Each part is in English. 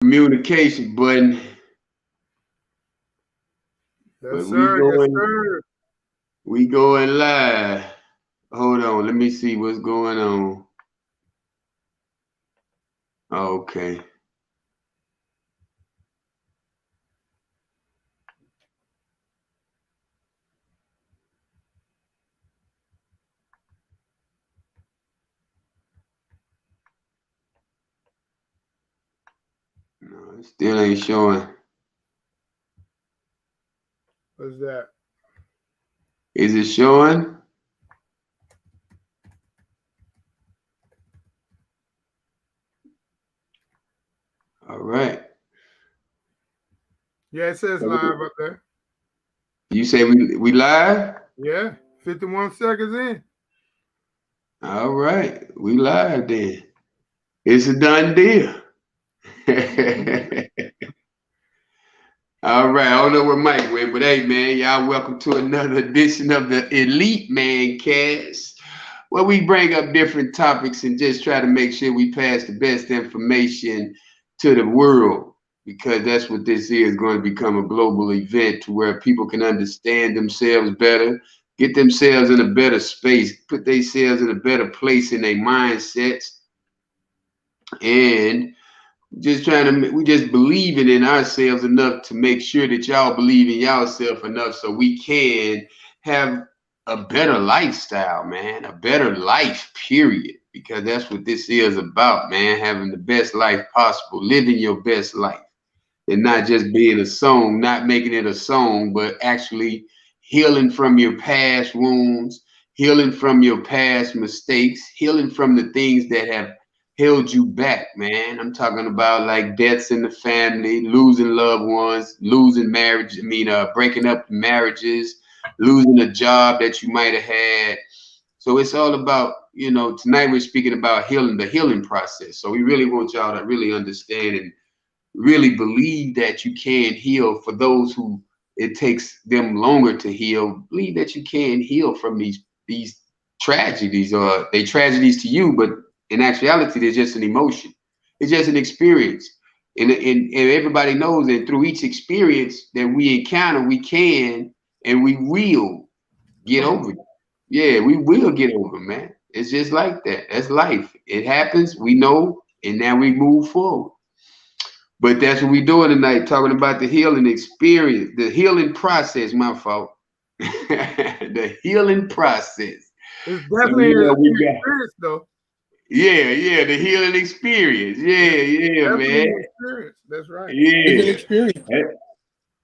communication button. Yes, sir. Yes, sir. We going live. Hold on, let me see what's going on. Okay. No, it still ain't showing. What's that? Is it showing? All right. Yeah, it says live up there. You say we live? Yeah, 51 seconds in. All right, we live then. It's a done deal. All right, I don't know where Mike went, but hey, man, y'all welcome to another edition of the Elite Mancast, where we bring up different topics and just try to make sure we pass the best information to the world, because that's what this is going to become, a global event to where people can understand themselves better, get themselves in a better space, put themselves in a better place in their mindsets, and we just believing in ourselves enough to make sure that y'all believe in yourself enough so we can have a better lifestyle, man, a better life, period. Because that's what this is about, man, having the best life possible, living your best life, and not just being a song, not making it a song, but actually healing from your past wounds, healing from your past mistakes, healing from the things that have held you back, man. I'm talking about like deaths in the family, losing loved ones, losing marriage. Breaking up marriages, losing a job that you might have had. So it's all about, tonight we're speaking about healing, the healing process. So we really want y'all to really understand and really believe that you can heal. For those who it takes them longer to heal, believe that you can heal from these tragedies, or they tragedies to you, but in actuality they're just an emotion, it's just an experience. And everybody knows that through each experience that we encounter, we can and we will get over it. Yeah, we will get over it, man. It's just like that. That's life. It happens, we know, and now we move forward. But that's what we're doing tonight, talking about the healing experience, the healing process. My fault. The healing process. It's So definitely an we got, experience, though. yeah, the healing experience. Yeah, Definitely man. an experience. That's right. It's an Yeah. experience.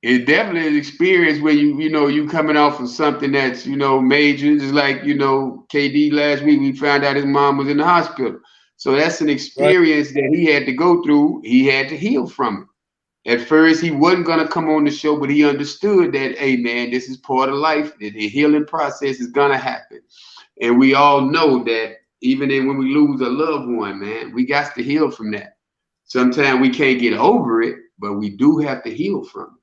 It definitely an experience when you coming off of something that's major. Just like KD last week, we found out his mom was in the hospital. So that's an Right. experience that he had to go through. He had to heal from it. At first, he wasn't gonna come on the show, but he understood that, hey man, this is part of life. That the healing process is gonna happen, and we all know that even when we lose a loved one, man, we got to heal from that. Sometimes we can't get over it, but we do have to heal from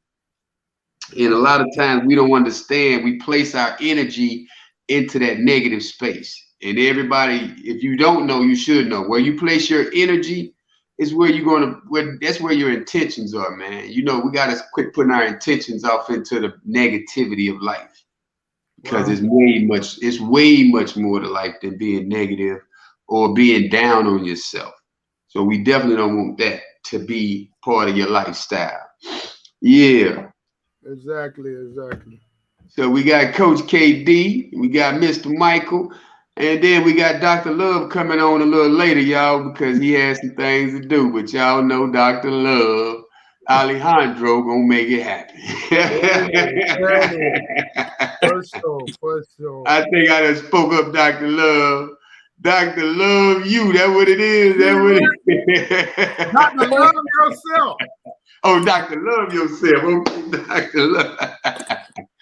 it. And a lot of times we don't understand. We place our energy into that negative space, and everybody, if you don't know, you should know. Where you place your energy is where you're gonna where that's where your intentions are, man. We gotta quit putting our intentions off into the negativity of life, because Wow. it's way much more to life than being negative or being down on yourself. So we definitely don't want that to be part of your lifestyle. Yeah. Exactly. So we got Coach KD, we got Mr. Michael, and then we got Dr. Love coming on a little later, y'all, because he has some things to do. But y'all know Dr. Love, Alejandro, gonna make it happen. Ready. For sure. I think I just spoke up Dr. Love. Dr. Love you, that what it is? That what it is? Dr. Love yourself. Oh, Dr. Love yourself. Okay, Dr. Love.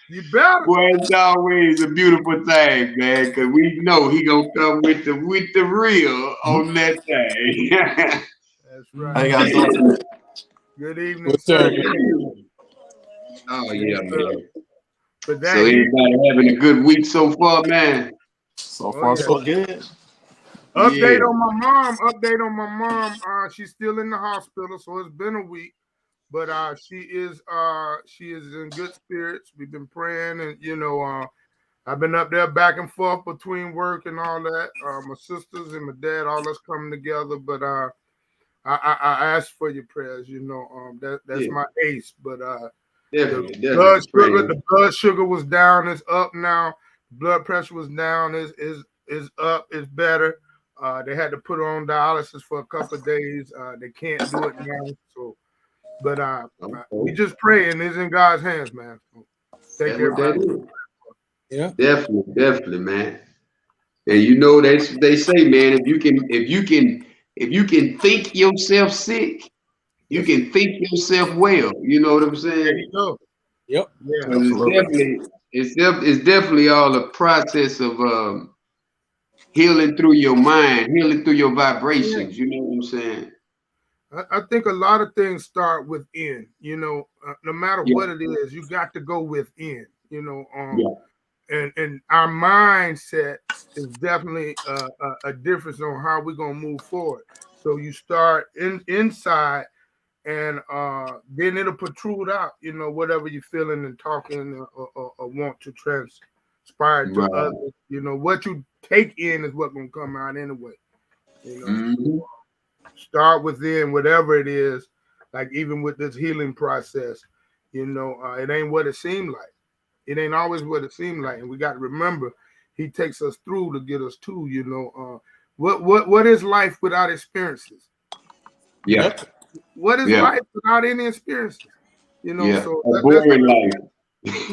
You better. Boy, it's always a beautiful thing, man, because we know he gonna come with the real on that thing. That's How right. you guys doing today? Good evening, Yes, sir. sir. Oh Yes, yeah, sir. man. But So that heat. everybody having a good week so far, man. So Oh far, yeah. so good. Yeah. Update on my mom. Update on my mom. She's still in the hospital, so it's been a week. But she is in good spirits. We've been praying, and I've been up there back and forth between work and all that. My sisters and my dad, all us coming together. But I asked for your prayers. That's Yeah. my ace. But the Definitely. Definitely. Praying. the blood sugar was down. It's up now. Blood pressure was down. Is up. It's better. They had to put her on dialysis for a couple of days. They can't do it now. So, but we Okay. just pray, and it's in God's hands, man. So thank That's what that everybody. is. Yeah. Definitely, man. And they say, man, if you can think yourself sick, you Yep. can think yourself well. You know what I'm There saying? you go. Yep. Yeah. Because Absolutely. it's definitely all a process of healing through your mind, healing through your Yeah. vibrations. You know what I'm saying? I think a lot of things start within. No matter Yeah, what it is, you got to go within. yeah, And our mindset is definitely a difference on how we're gonna move forward. So you start inside, and then it'll protrude out. Whatever you're feeling and talking or want to transpire to right. others. What you take in is what's gonna come out anyway. Hmm. Start within, whatever it is. Like even with this healing process, it ain't what it seemed like. It ain't always what it seemed like, and we got to remember, He takes us through to get us to. What is life without experiences? Yeah, Nothing. What is yeah, life without any experiences? yeah. So A that's boring life.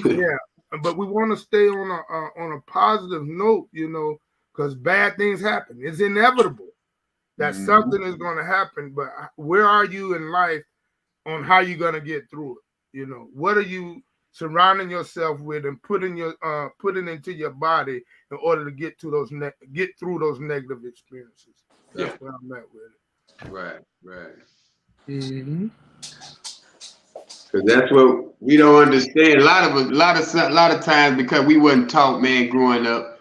yeah. But we want to stay on a positive note, because bad things happen. It's inevitable that Hmm. something is going to happen. But where are you in life on how you're going to get through it? What are you surrounding yourself with and putting into your body in order to get through those negative experiences? That's Yeah, where I'm at with it. right, right. Mm-hmm. Because that's what we don't understand. A lot of times because we wasn't taught, man, growing up,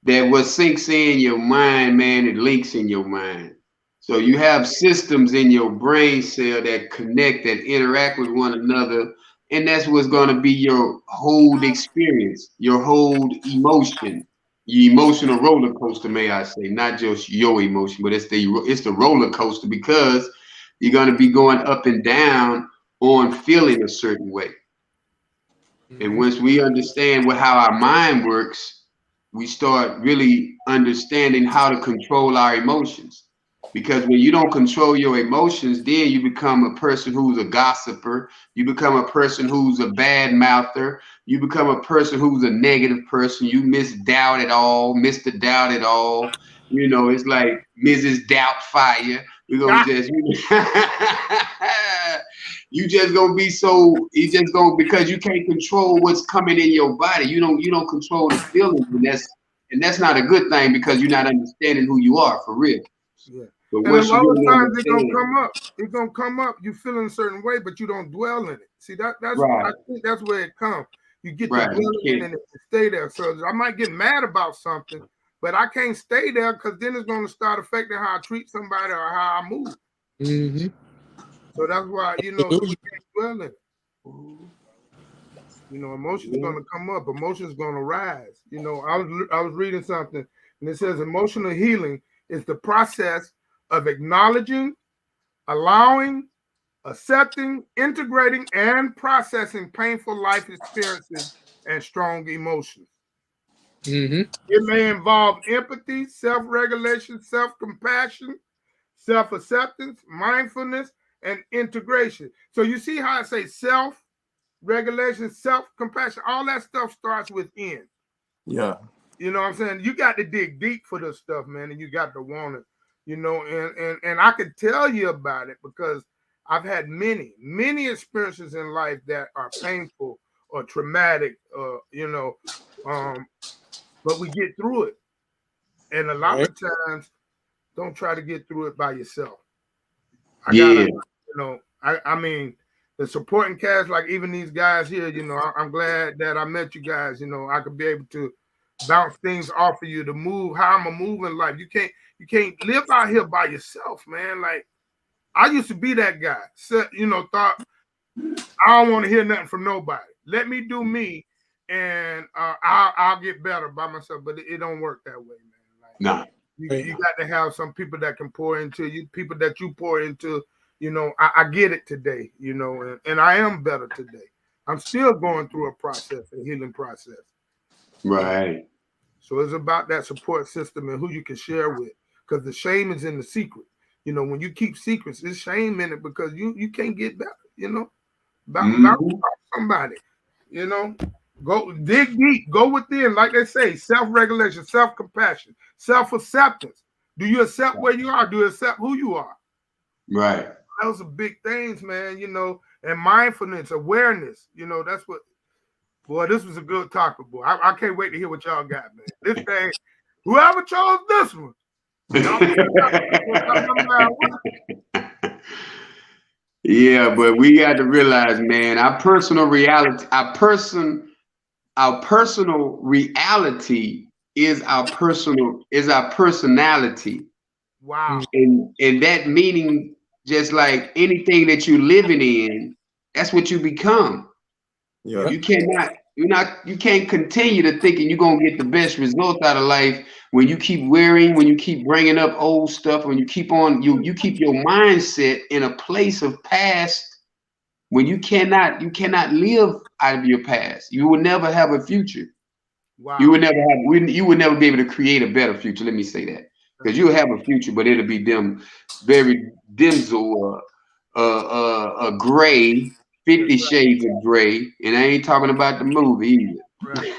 that what sinks in your mind, man, it links in your mind. So you Yeah. have systems in your brain cell that connect, that interact with one another, and that's what's going to be your whole experience, your whole emotion, your emotional roller coaster, may I say, not just your emotion, but it's the roller coaster because you're going to be going up and down on feeling a certain way. And Mm-hmm. once we understand how our mind works, we start really understanding how to control our emotions. Because when you don't control your emotions, then you become a person who's a gossiper. You become a person who's a bad mouther. You become a person who's a negative person. You misdoubt it all, Mr. Doubt it all. It's like Mrs. Doubtfire. We're gonna Ah, just you just gonna be so you just gonna because you can't control what's coming in your body. You don't control the feelings, and that's not a good thing because you're not understanding who you are for real. yeah. But And a once you lot of really times it's gonna understand, come up. It's gonna come up. You feeling a certain way, but you don't dwell in it. See that's I right, think that's where it comes. You get to right, you dwelling in can't, it and stay there. So I might get mad about something, but I can't stay there because then it's gonna start affecting how I treat somebody or how I move. Mm-hmm. So that's why so we Absolutely. can't dwell in it. Emotion's yeah, gonna come up. Emotion's gonna rise. I was reading something, and it says emotional healing is the process of acknowledging, allowing, accepting, integrating, and processing painful life experiences and strong emotions. Mm-hmm. It may involve empathy, self regulation, self compassion, self acceptance, mindfulness, and integration. So you see how I say self regulation, self compassion, all that stuff starts within. Yeah. You know what I'm saying? You got to dig deep for this stuff, man, and you got to want it. And I could tell you about it because I've had many experiences in life that are painful or traumatic, um, but we get through it. And a lot Right. of times, don't try to get through it by yourself. I gotta, yeah, I mean, the supporting cast, like even these guys here, I'm glad that I met you guys. I could be able to bounce things off of you to move how I'm a moving life. You can't live out here by yourself, man. Like I used to be that guy. Thought I don't want to hear nothing from nobody. Let me do me, and I'll get better by myself. But it don't work that way, man. Like, no. You got to have some people that can pour into you, people that you pour into. I get it today, and I am better today. I'm still going through a process, a healing process. Right. So it's about that support system and who you can share with, because the shame is in the secret. When you keep secrets, there's shame in it because you can't get better. About somebody, go dig deep, go within, like they say, self-regulation, self-compassion, self-acceptance. Do you accept where you are? Do you accept who you are? Right. Those are big things, man, and mindfulness, awareness, that's what, boy, this was a good topic, boy. I can't wait to hear what y'all got, man. This thing, whoever chose this one, yeah, but we got to realize, man, our personal reality is our personality. Wow. And that meaning, just like anything that you're living in, that's what you become. Yeah. You can't continue to thinking you're gonna get the best results out of life when you keep when you keep bringing up old stuff, when you keep your mindset in a place of past, when you cannot live out of your past. You will never have a future. Wow. You would never be able to create a better future. Let me say that, because you'll have a future, but it'll be very dimsel, gray, 50 Shades of Gray, and I ain't talking about the movie either. Right.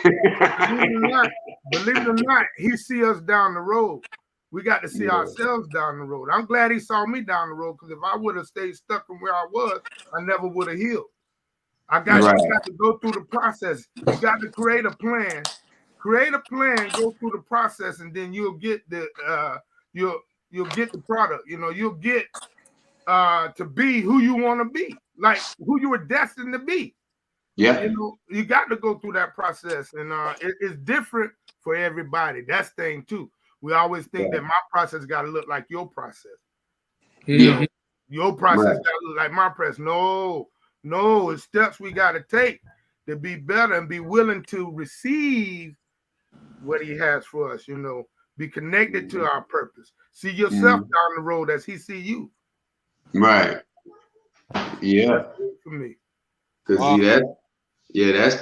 Believe it or not, he see us down the road. We got to see ourselves down the road. I'm glad he saw me down the road, because if I would have stayed stuck from where I was, I never would have healed. You got to go through the process. You got to create a plan. Go through the process, and then you'll get the you'll get the product. You'll get to be who you want to be, like who you were destined to be. Yeah. You got to go through that process, and it's different for everybody. That's the thing too. We always think that my process got to look like your process. Yeah. Your process got to look like my process. No, it's steps we got to take to be better and be willing to receive what he has for us. Be connected to our purpose. See yourself down the road as he see you. Right. Yeah. That's good for me. Because see that's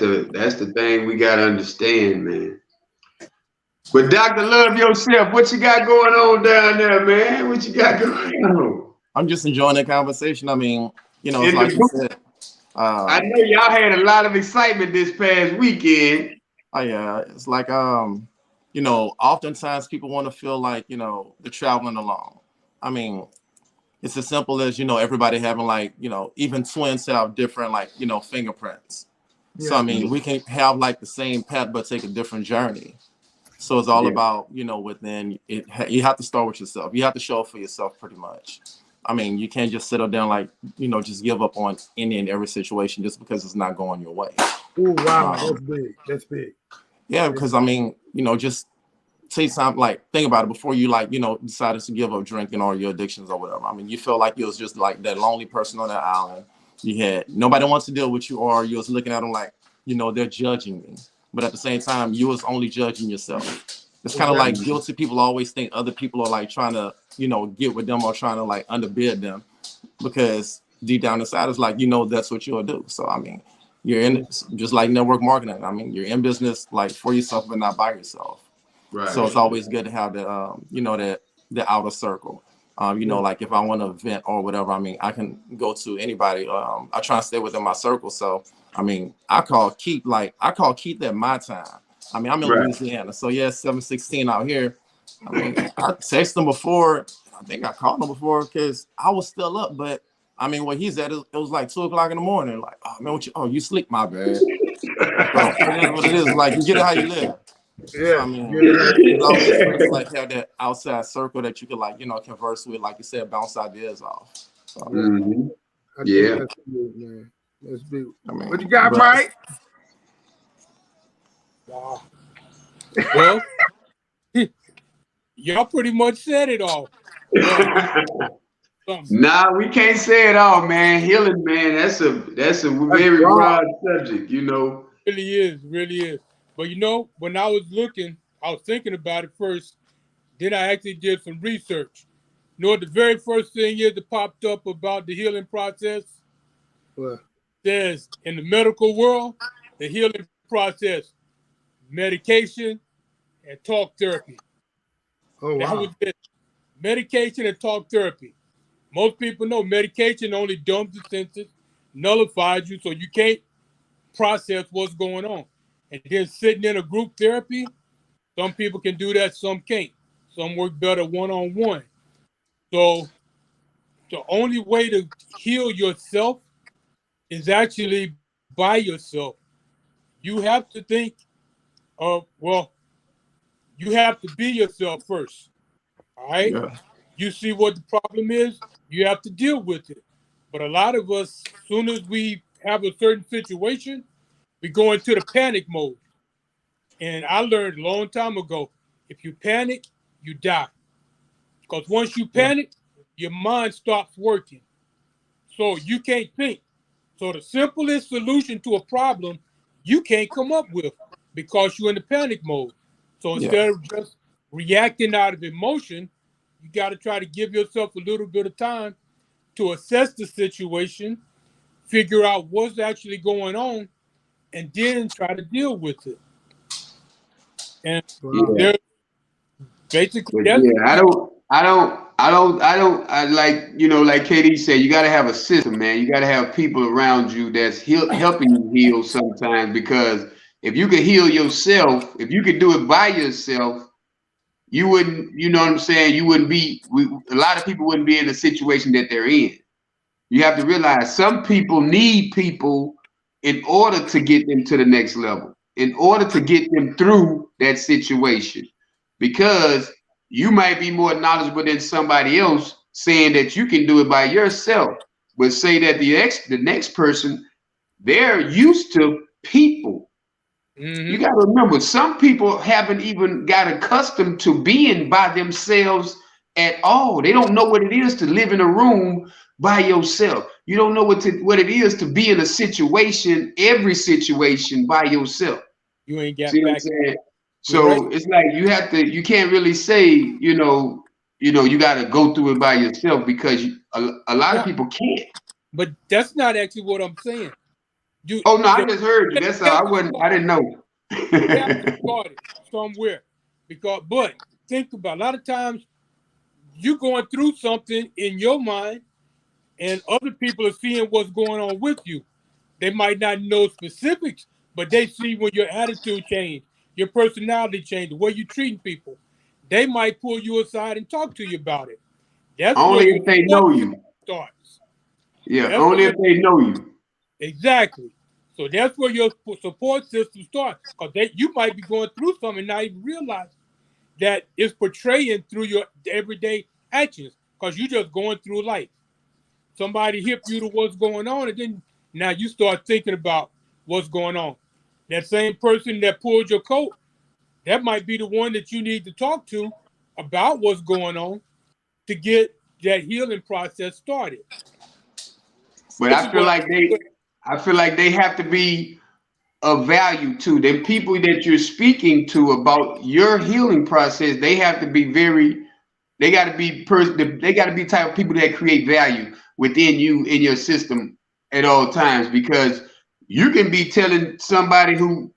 the thing we gotta understand, man. But Dr. Love Yourself, what you got going on down there, man? What you got going on? I'm just enjoying the conversation. I mean, it's like you said. I know y'all had a lot of excitement this past weekend. Oh yeah, it's like oftentimes people want to feel like they're traveling along. I mean, it's as simple as everybody having like even twins have different like fingerprints. Yeah. So I mean, we can have like the same path but take a different journey. So it's all about within it. You have to start with yourself. You have to show up for yourself, pretty much. I mean, you can't just settle down like just give up on any and every situation just because it's not going your way. Oh wow, that's big. That's big. Yeah, because I mean, just take time, like think about it before you like decided to give up drinking or your addictions or whatever. I mean, you felt like you was just like that lonely person on that island. You had nobody wants to deal with you, or you was looking at them like they're judging me. But at the same time, you was only judging yourself. It's kind of like guilty people always think other people are like trying to, get with them or trying to like underbid them, because deep down inside it's like, that's what you'll do. So, I mean, you're in just like network marketing. I mean, you're in business like for yourself, but not by yourself. Right. So it's always good to have the outer circle. Like if I want to vent or whatever, I mean, I can go to anybody. I try to stay within my circle. So, I mean, I call Keith at my time. I mean, I'm in Louisiana. So, 7:16 out here. I mean, I texted him before. I think I called him before because I was still up. But, I mean, where he's at, it was like 2 o'clock in the morning. Like, oh, man, you sleep? My bad. So, it is what it is. Like, you get it how you live. Yeah, so, I mean, it's always good to like have that outside circle that you could like converse with, like you said, bounce ideas off. So, I think that's big, man. That's big. I mean, what you got, Mike? Wow. Well, y'all pretty much said it all. Nah, we can't say it all, man. Healing, man, that's a very broad subject, you know. Really is. But you know, when I was looking, I was thinking about it first. Then I actually did some research. You know what the very first thing is that popped up about the healing process? What? Says in the medical world, the healing process, medication and talk therapy. Oh, That wow. was it. Medication and talk therapy. Most people know medication only dumbs the senses, nullifies you, so you can't process what's going on. And then sitting in a group therapy, some people can do that, some can't. Some work better one-on-one. So the only way to heal yourself is actually by yourself. You have to think of, well, you have to be yourself first. All right. Yeah. You see what the problem is, you have to deal with it. But a lot of us, as soon as we have a certain situation, we go into the panic mode. And I learned a long time ago, if you panic, you die. Because once you panic, your mind stops working. So you can't think. So the simplest solution to a problem, you can't come up with because you're in the panic mode. So Yeah. instead of just reacting out of emotion, you got to try to give yourself a little bit of time to assess the situation, figure out what's actually going on, and then try to deal with it. And Yeah. there's basically But that's yeah, I like, you know, like KD said, you got to have a system, man. You got to have people around you that's helping you heal sometimes, because if you could heal yourself, if you could do it by yourself, you wouldn't, you know what I'm saying? You wouldn't be, a lot of people wouldn't be in the situation that they're in. You have to realize some people need people in order to get them to the next level, in order to get them through that situation. Because you might be more knowledgeable than somebody else saying that you can do it by yourself, but say that the next person, they're used to people. You got to remember, some people haven't even got accustomed to being by themselves at all. They don't know what it is to live in a room by yourself. You don't know what it is to be in a situation, every situation by yourself. you ain't got See what I'm back. saying? You're right. So it's like you can't really say, you got to go through it by yourself, because a lot of Yeah, people can't. but that's not actually what I'm saying. You Oh no, I you just heard you. That's all. have to I start. didn't know. You have to start it somewhere. But think about, a lot of times you're going through something in your mind, and other people are seeing what's going on with you. They might not know specifics, but they see when your attitude change, your personality change, the way you're treating people. They might pull you aside and talk to you about it. That's where Only your if they support know system you. starts. Yeah, That's where only your, if they know you. exactly. So that's where your support system starts. Because you might be going through something and not even realize that it's portraying through your everyday actions, because you're just going through life. Somebody hip you to what's going on, and then now you start thinking about what's going on. That same person that pulled your coat, that might be the one that you need to talk to about what's going on to get that healing process started. But This is what I feel like they have to be of value too. The people that you're speaking to about your healing process, they have to be they got to be they got to be type of people that create value within you, in your system at all times, because you can be telling somebody who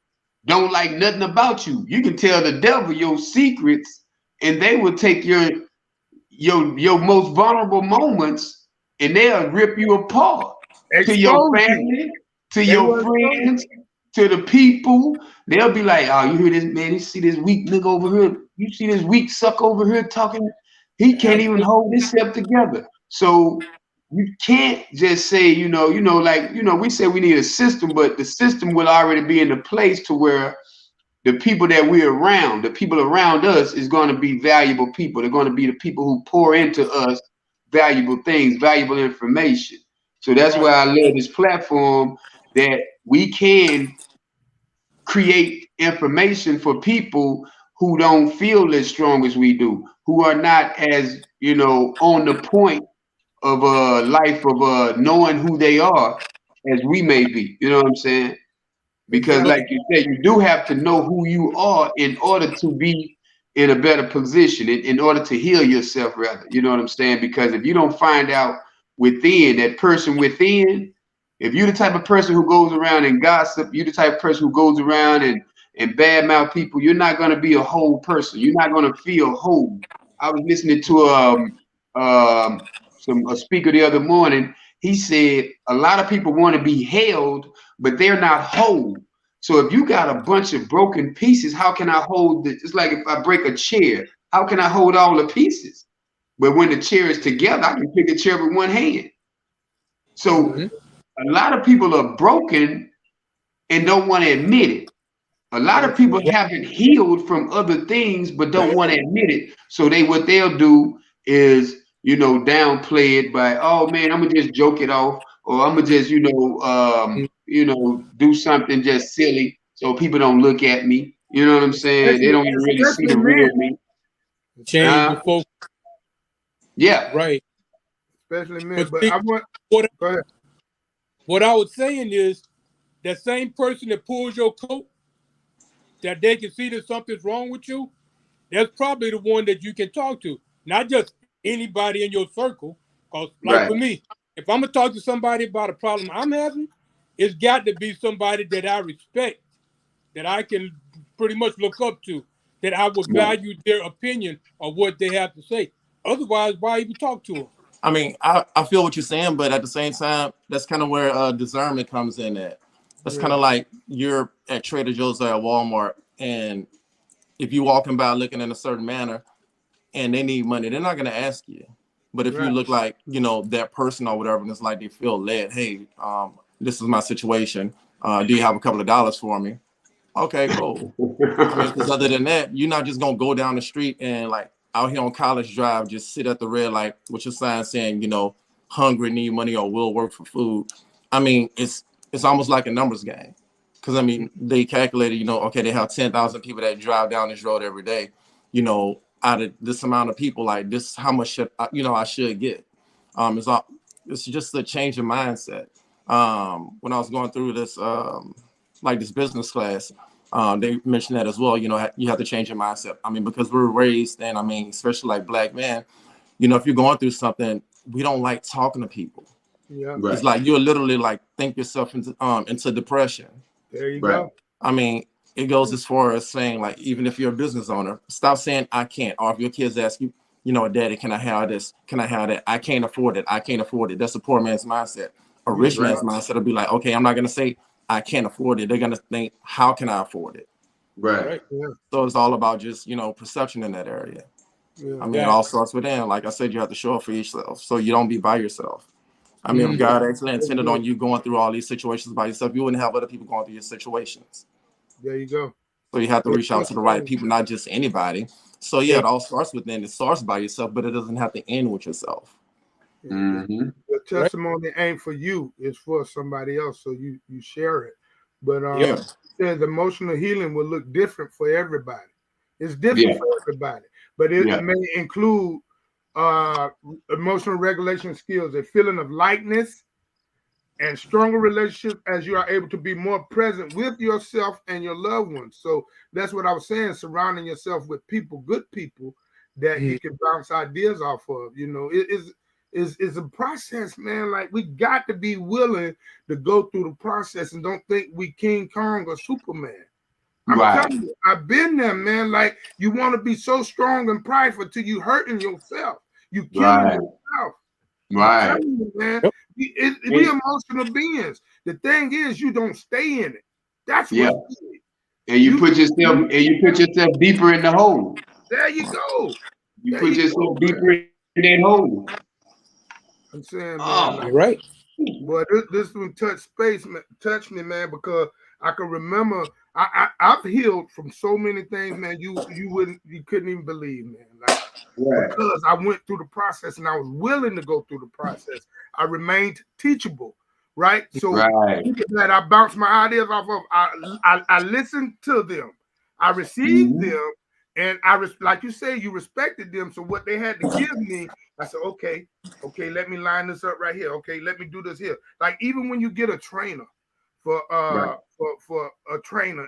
don't like nothing about you. You can tell the devil your secrets, and they will take your most vulnerable moments, and they'll rip you apart, to your Expose you. family, to They your will expose you. friends, to the people. They'll be like, "Oh, you hear this man? You see this weak nigga over here? You see this weak suck over here talking? He can't even absolutely hold himself together." So you can't just say, we say we need a system, but the system will already be in a place to where the people that we're around, the people around us, is going to be valuable people. They're going to be the people who pour into us valuable things, valuable information. So that's right. why I love this platform, that we can create information for people who don't feel as strong as we do, who are not as, on the point of a life of knowing who they are as we may be. You know what I'm saying? Because Exactly. like you said, you do have to know who you are in order to be in a better position, in order to heal yourself, rather. You know what I'm saying? Because if you don't find out within, that person within, if you're the type of person who goes around and gossip, you're the type of person who goes around and badmouth people, you're not going to be a whole person. You're not going to feel whole. I was listening to a speaker the other morning. He said a lot of people want to be held, but they're not whole. So if you got a bunch of broken pieces, how can I hold it? It's like if I break a chair, how can I hold all the pieces? But when the chair is together, I can pick a chair with one hand. So a lot of people are broken and don't want to admit it. A lot of people haven't healed from other things, but don't want to admit it. So what they'll do is, downplay it by, oh man, I'm gonna just joke it off, or I'm gonna just, do something just silly so people don't look at me. You know what I'm saying? They don't even really see Especially the men. real me. Change the focus. Yeah. Right. Especially men. But see, I want. what, Go ahead. what I was saying is that same person that pulls your coat, that they can see that something's wrong with you, that's probably the one that you can talk to, not just anybody in your circle. Because, like Right. for me, if I'm gonna talk to somebody about a problem I'm having, it's got to be somebody that I respect, that I can pretty much look up to, that I would value their opinion of what they have to say. Otherwise, why even talk to them? I mean, I feel what you're saying, but at the same time, that's kind of where discernment comes in at. That's kind of like you're at Trader Joe's or at Walmart, and if you're walking by looking in a certain manner and they need money, they're not going to ask you. But if you look like, that person or whatever, and it's like they feel led, hey, this is my situation. Do you have a couple of dollars for me? Okay, cool. I mean, because other than that, you're not just going to go down the street and like out here on College Drive, just sit at the red light with your sign saying, hungry, need money, or will work for food. I mean, it's almost like a numbers game. Because, I mean, they calculated, okay, they have 10,000 people that drive down this road every day. Out of this amount of people, like this, how much should I should get? It's just a change of mindset. When I was going through this, like this business class, they mentioned that as well. You have to change your mindset. I mean, because we're raised, and I mean, especially like Black men, if you're going through something, we don't like talking to people. Yeah. Right. It's like you'll literally like think yourself into depression. There you Right. go. I mean, it goes as far as saying, like, even if you're a business owner, stop saying I can't. Or if your kids ask you, Daddy, can I have this? Can I have that? I can't afford it. I can't afford it. That's a poor man's mindset. A rich man's mindset will be like, okay, I'm not gonna say I can't afford it. They're gonna think, how can I afford it? Right. Yeah. So it's all about just perception in that area. Yeah. I mean, it all starts within. Like I said, you have to show up for yourself, so you don't be by yourself. I mean, if God actually intended on you going through all these situations by yourself, you wouldn't have other people going through your situations. There you go. So you have to reach out to the right people, not just anybody. So yeah, it all starts within. It starts by yourself, but it doesn't have to end with yourself. Mm-hmm. The testimony ain't for you; it's for somebody else. So you share it. But says emotional healing will look different for everybody. It's different for everybody, but it may include emotional regulation skills, a feeling of lightness, and stronger relationships as you are able to be more present with yourself and your loved ones. So that's what I was saying, surrounding yourself with people, good people that you can bounce ideas off of. It is a process, man. Like, we got to be willing to go through the process and don't think we King Kong or Superman. I'm telling you, I've been there, man. Like, you want to be so strong and prideful till you hurting yourself. You killing yourself. Right. I'm telling you, man. We emotional beings. The thing is, you don't stay in it. That's what. And you put yourself deeper in the hole. There you go. You put yourself deeper in that hole. I'm saying, man. You're right. Boy, this one touched me, man, because I can remember I've healed from so many things, man. You couldn't even believe, man. Like, because I went through the process and I was willing to go through the process. I remained teachable. right? So that I bounce my ideas off of, I listen to them, I received them, and like you say, you respected them. So what they had to give me, I said, okay, let me line this up right here. Okay, let me do this here. Like even when you get a trainer for a trainer,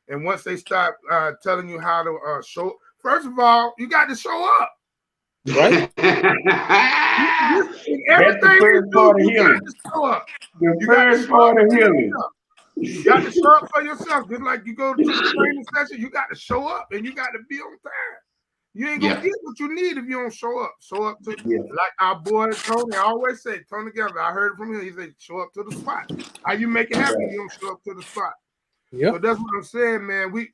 and once they start telling you how to show, first of all, you got to show up. Right? Everything you do, you got to show up. You got to show up for yourself. You got to show up for yourself. Just like you go to the training session, you got to show up and you got to be on time. You ain't gonna get what you need if you don't show up. Show up to like our boy Tony. I always say, Tony Together. I heard it from him. He said, show up to the spot. How you make it happen? You don't show up to the spot. So that's what I'm saying, man. We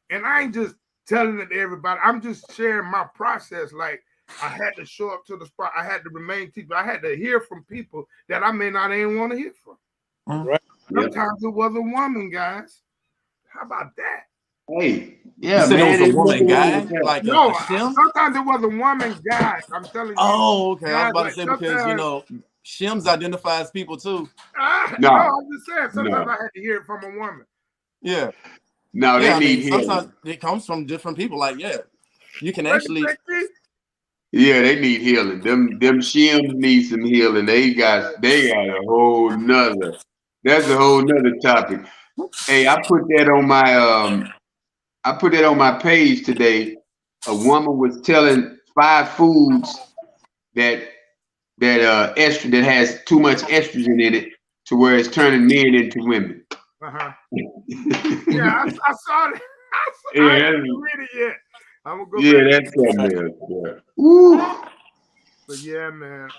and I ain't just telling it to everybody. I'm just sharing my process. Like I had to show up to the spot. I had to remain teachable. I had to hear from people that I may not even want to hear from. Right. Sometimes it was a woman, guys. How about that? Hey, you said it was a woman guy, like no. Shim? Sometimes it was a woman guy. I'm telling you. Oh, okay. I was about like to say because you know Shims identifies people too. No, I'm just saying. Sometimes I had to hear it from a woman. Yeah. No, they need healing. Sometimes it comes from different people. Like, you can actually. Yeah, they need healing. Them shims need some healing. They got a whole nother. That's a whole nother topic. Hey, I put that on my page today. A woman was telling 5 foods that estrogen that has too much estrogen in it to where it's turning men into women. Yeah, I saw that. I haven't read it yet. I'm gonna go back. That's something else. Woo. But yeah, man,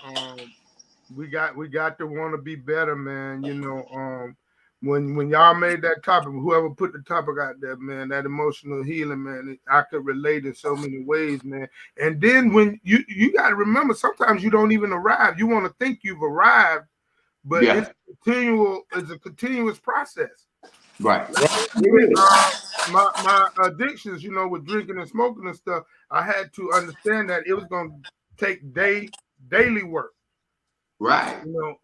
we got to want to be better, man. You know, when y'all made that topic, whoever put the topic out there, man, that emotional healing, man, I could relate in so many ways, man. And then when you got to remember, sometimes you don't even arrive. You want to think you've arrived, but it's a continuous process. Right. My addictions, you know, with drinking and smoking and stuff, I had to understand that it was going to take daily work. Right. You know,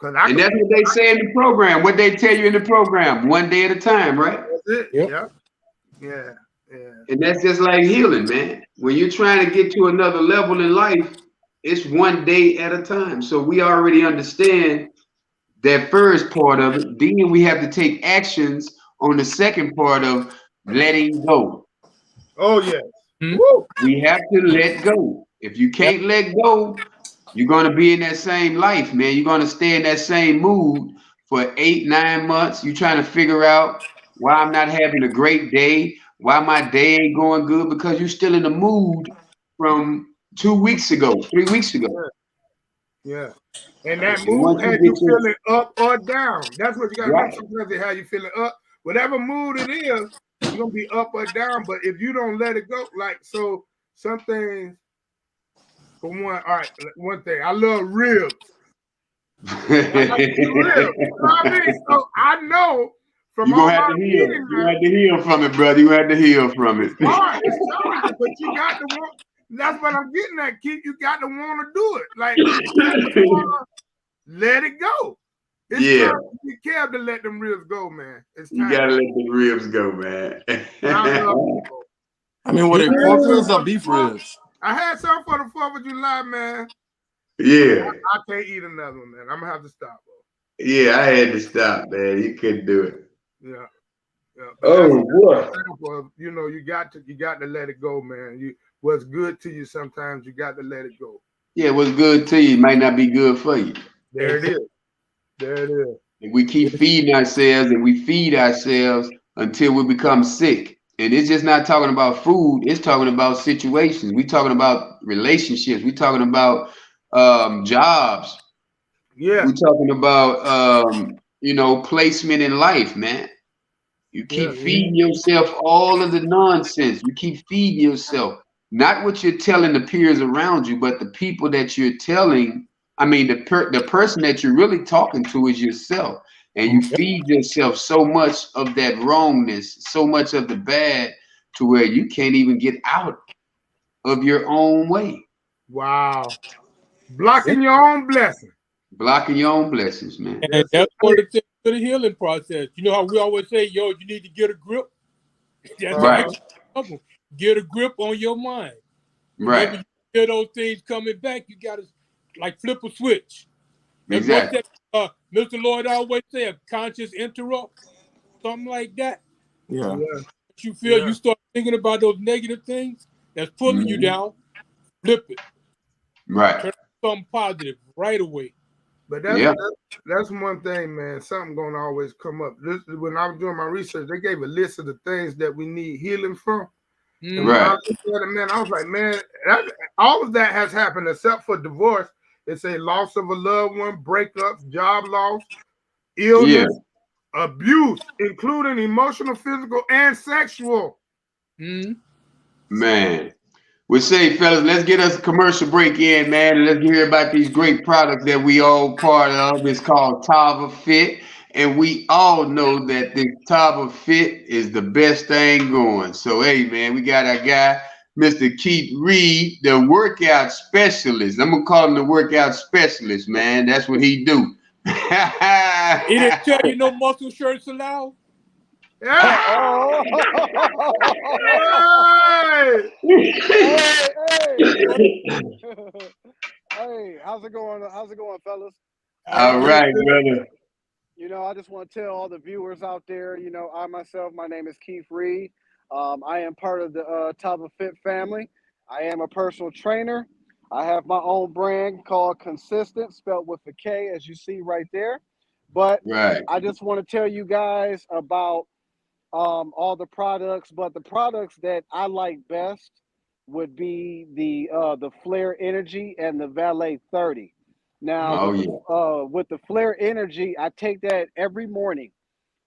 and that's what they say in the program. What they tell you in the program, 1 day at a time, right? That's it. Yeah. And that's just like healing, man. When you're trying to get to another level in life, it's 1 day at a time. So we already understand that first part of it. Then we have to take actions on the second part of letting go. Oh, yes. We have to let go. If you can't let go, you're going to be in that same life, man. You're going to stay in that same mood for 8-9 months. You're trying to figure out why I'm not having a great day, why my day ain't going good, because you're still in the mood from 2 weeks ago, 3 weeks ago. Yeah. And that mood has you feeling up or down. That's what you got to remember. Sometimes how you feeling up. Whatever mood it is, you're going to be up or down. But if you don't let it go, like, so some things, for one, all right, one thing, I love ribs. I like ribs. You know what I mean? So I know from all my eating, you had to heal from it, brother. You had to heal from it. It's hard, but you got to want. That's what I'm getting at, Keith. You got to want to do it. Like, you want to let it go. It's time to be careful to let them ribs go, man. It's time. You got to let the ribs go, man. I mean, what are pork ribs or beef ribs? I had some for the 4th of July, man. Yeah. I can't eat another one, man. I'm going to have to stop, bro. Yeah, I had to stop, man. You couldn't do it. Yeah. Oh, boy. You know, you got to let it go, man. What's good to you sometimes, you got to let it go. Yeah, what's good to you might not be good for you. There it is. There it is. And we keep feeding ourselves and we feed ourselves until we become sick. And it's just not talking about food. It's talking about situations. We're talking about relationships. We're talking about jobs. Yeah. We're talking about, placement in life, man. You keep feeding yourself all of the nonsense. You keep feeding yourself. Not what you're telling the peers around you, but the people that you're telling. I mean, the person that you're really talking to is yourself. And you feed yourself so much of that wrongness, so much of the bad, to where you can't even get out of your own way. Wow. Blocking your own blessing. Blocking your own blessings, man. And that's one of the things to the healing process. You know how we always say, yo, you need to get a grip? That's Right. the get a grip on your mind. Whenever Right. you hear those things coming back, you got to like flip a switch. That's Exactly. what Mr. Lloyd always say, a conscious interrupt, something like that. Yeah. But you feel you start thinking about those negative things that's pulling you down, flip it. Right. Turn something positive right away. But Yeah. that's one thing, man. Something gonna always come up. When I was doing my research, they gave a list of the things that we need healing from. And when I Right. looked at it, man, I was like, man, all of that has happened except for divorce. It's a loss of a loved one, breakups, job loss, illness, abuse, including emotional, physical, and sexual. Man. We say, fellas, let's get us a commercial break in, man, and let's hear about these great products that we all part of. It's called Tava Fit, and we all know that this Tava Fit is the best thing going. So, hey, man, we got our guy, Mr. Keith Reed, the workout specialist. I'm gonna call him the workout specialist, man. That's what he do. He didn't tell you no muscle shirts allowed? Yeah. Hey, how's it going? How's it going, fellas? All right, brother. You know, I just want to tell all the viewers out there, you know, I myself, my name is Keith Reed. I am part of the Tava Fit family. I am a personal trainer. I have my own brand called Consistent, spelled with a K, as you see right there. But I just want to tell you guys about all the products, but the products that I like best would be the Flare Energy and the Valet 30. Now, with the Flare Energy, I take that every morning.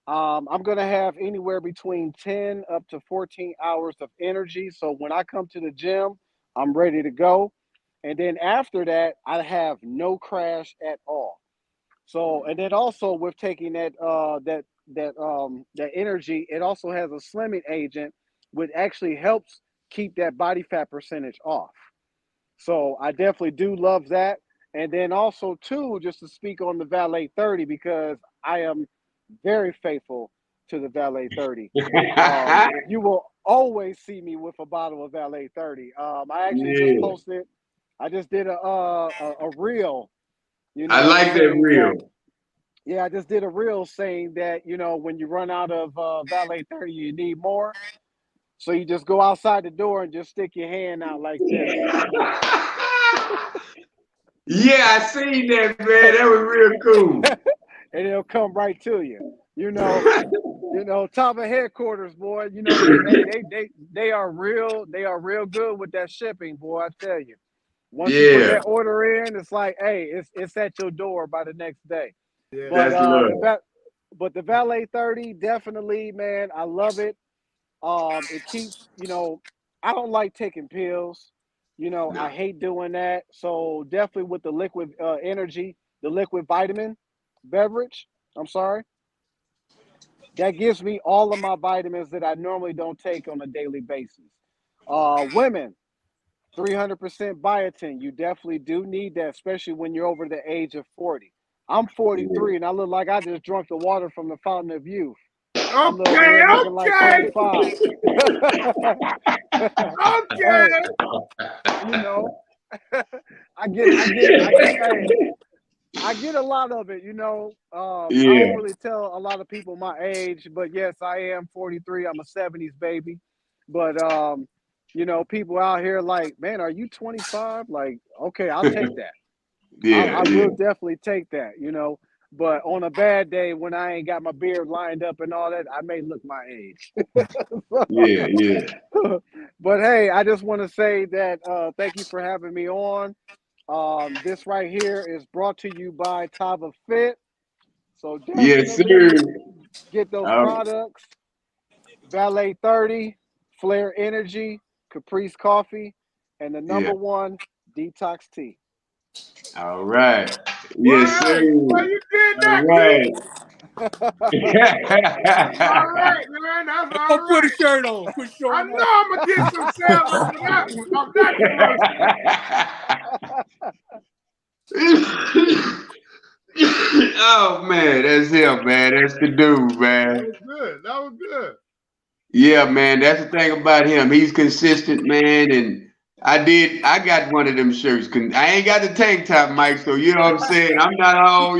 I'm going to have anywhere between 10 up to 14 hours of energy. So when I come to the gym, I'm ready to go. And then after that, I have no crash at all. So, and then also with taking that energy, it also has a slimming agent, which actually helps keep that body fat percentage off. So I definitely do love that. And then also too, just to speak on the Valet 30, because I am very faithful to the Valet 30. You will always see me with a bottle of Valet 30. I actually just posted. I just did a reel. You know, I like that reel. Yeah, I just did a reel saying that, you know, when you run out of Valet 30, you need more. So you just go outside the door and just stick your hand out like this. Yeah, I seen that, man. That was real cool. And it'll come right to you. You know, top of headquarters, boy. You know, they are real good with that shipping, boy. I tell you. Once you put that order in, it's like, hey, it's at your door by the next day. Yeah. But the Valet 30, definitely, man, I love it. It keeps, you know, I don't like taking pills. You know, I hate doing that. So definitely with the liquid energy, the liquid vitamin beverage, I'm sorry, that gives me all of my vitamins that I normally don't take on a daily basis. Women, 300% biotin. You definitely do need that, especially when you're over the age of 40. I'm 43 and I look like I just drunk the water from the fountain of youth. I'm looking like 25. Okay. You know, I get a lot of it, you know. I don't really tell a lot of people my age, but yes, I am 43. I'm a 70s baby. But you know, people out here like, man, are you 25? Like, okay, I'll take that. I will definitely take that, you know. But on a bad day when I ain't got my beard lined up and all that, I may look my age. But hey, I just want to say that thank you for having me on. This right here is brought to you by Tava Fit. So definitely get those products. Valet 30, Flare Energy, Caprice Coffee, and the number one, Detox Tea. All right. Yes, sir. Well, you did that, all right. All right, man. That's all right. Put a shirt on. Put a shirt I on. know I'm gonna get some sales off of that one, off that commercial. Oh man, that's him, man. That's the dude, That man. was good. That was good. Yeah, man. That's the thing about him. He's consistent, man. And I got one of them shirts. I ain't got the tank top, Mike. So you know what I'm saying. I'm not all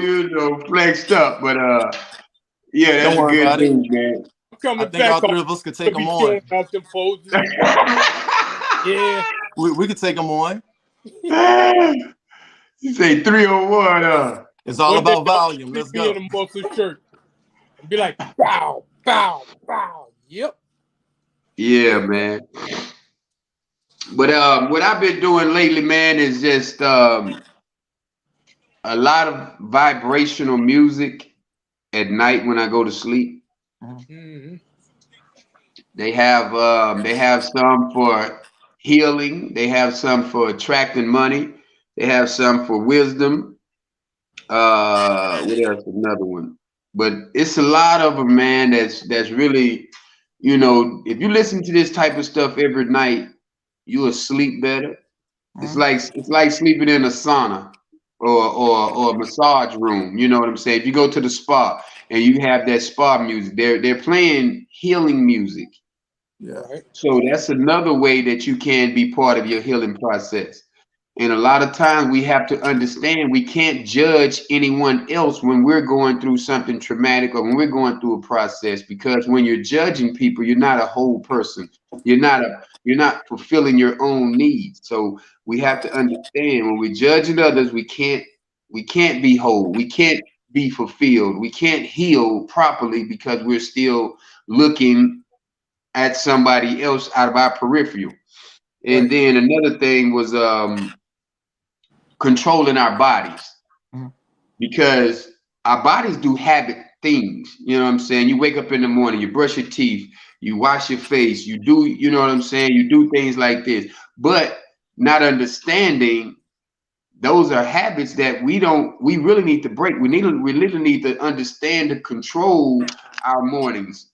flexed up, but yeah, Don't that's a worry good about it. dude, man. I'm I coming think all back off. three of us could take Gonna them be on. showing off them poses. Yeah. We could take them on. You say 301, It's all One day about y'all volume. see Let's me in go. a muscle shirt and be like, bow, bow, bow. Yep. Yeah, man. But what I've been doing lately, man, is just a lot of vibrational music at night when I go to sleep. Mhm. Mm-hmm. They have some for healing. They have some for attracting money. They have some for wisdom. What else? Another one. But it's a lot of them, man. That's really, if you listen to this type of stuff every night, you will sleep better. Mhm. It's like sleeping in a sauna or a massage room. You know what I'm saying? If you go to the spa and you have that spa music, they're playing healing music. Yeah. Right. So that's another way that you can be part of your healing process. And a lot of times we have to understand we can't judge anyone else when we're going through something traumatic or when we're going through a process, because when you're judging people, you're not a whole person. You're not fulfilling your own needs. So we have to understand when we're judging others, we can't be whole. We can't be fulfilled. We can't heal properly because we're still looking at somebody else out of our peripheral. And Right. then another thing was controlling our bodies, Mhm. because our bodies do habit things. You know what I'm saying? You wake up in the morning, you brush your teeth, you wash your face, you know what I'm saying? You do things like this, but not understanding those are habits that we really need to break. We literally need to understand to control our mornings.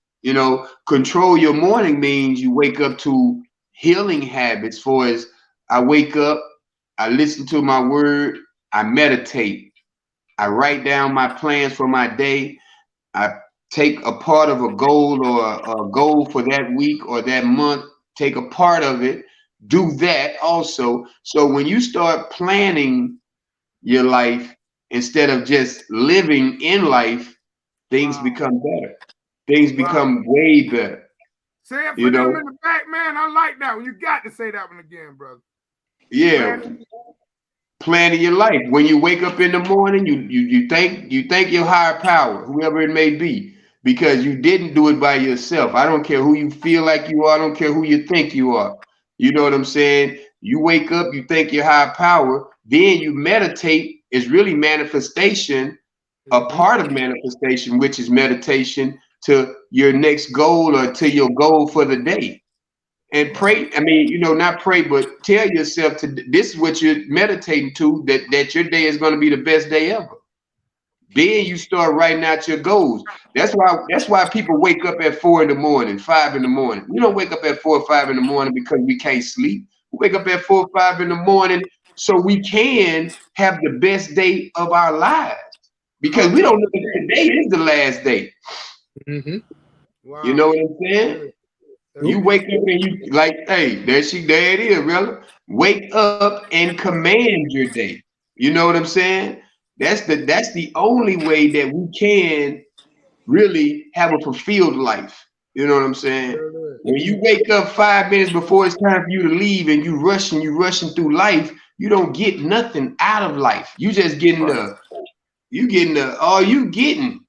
Control your morning means you wake up to healing habits. For as I wake up, I listen to my word, I meditate, I write down my plans for my day, I take a part of a goal or a goal for that week or that month, take a part of it, do that also. So when you start planning your life instead of just living in life, things Wow. become better. Things Wow. become way better. Say it You for them in know, the back, man. I like that one. You got to say that one again, brother. yeah. Man, Planning your life. When you wake up in the morning, you thank your higher power, whoever it may be, because you didn't do it by yourself. I don't care who you feel like you are. I don't care who you think you are. You know what I'm saying? You wake up, you thank your higher power, then you meditate. Is really manifestation, a Mm-hmm. part of manifestation, which is meditation to your next goal or to your goal for the day. And Right. pray, I mean, not pray, but tell yourself to this is what you're meditating to, that your day is going to be the best day ever. Then you start writing out your goals. That's why people wake up at 4 in the morning, 5 in the morning. We don't wake up at 4 or 5 in the morning because we can't sleep. We wake up at 4 or 5 in the morning so we can have the best day of our lives. Because talk we to don't me know if today is the last day. Mm-hmm. You Wow. know what I'm saying? Good. That's You Nope. wake deep. up and you like, hey, there it is, brother. Wake up and command your day. You know what I'm saying? That's the only way that we can really have a fulfilled life. You know what I'm saying? Really. When you wake up 5 minutes before it's time for you to leave and you rushing through life, you don't get nothing out of life. You just getting Right. all you getting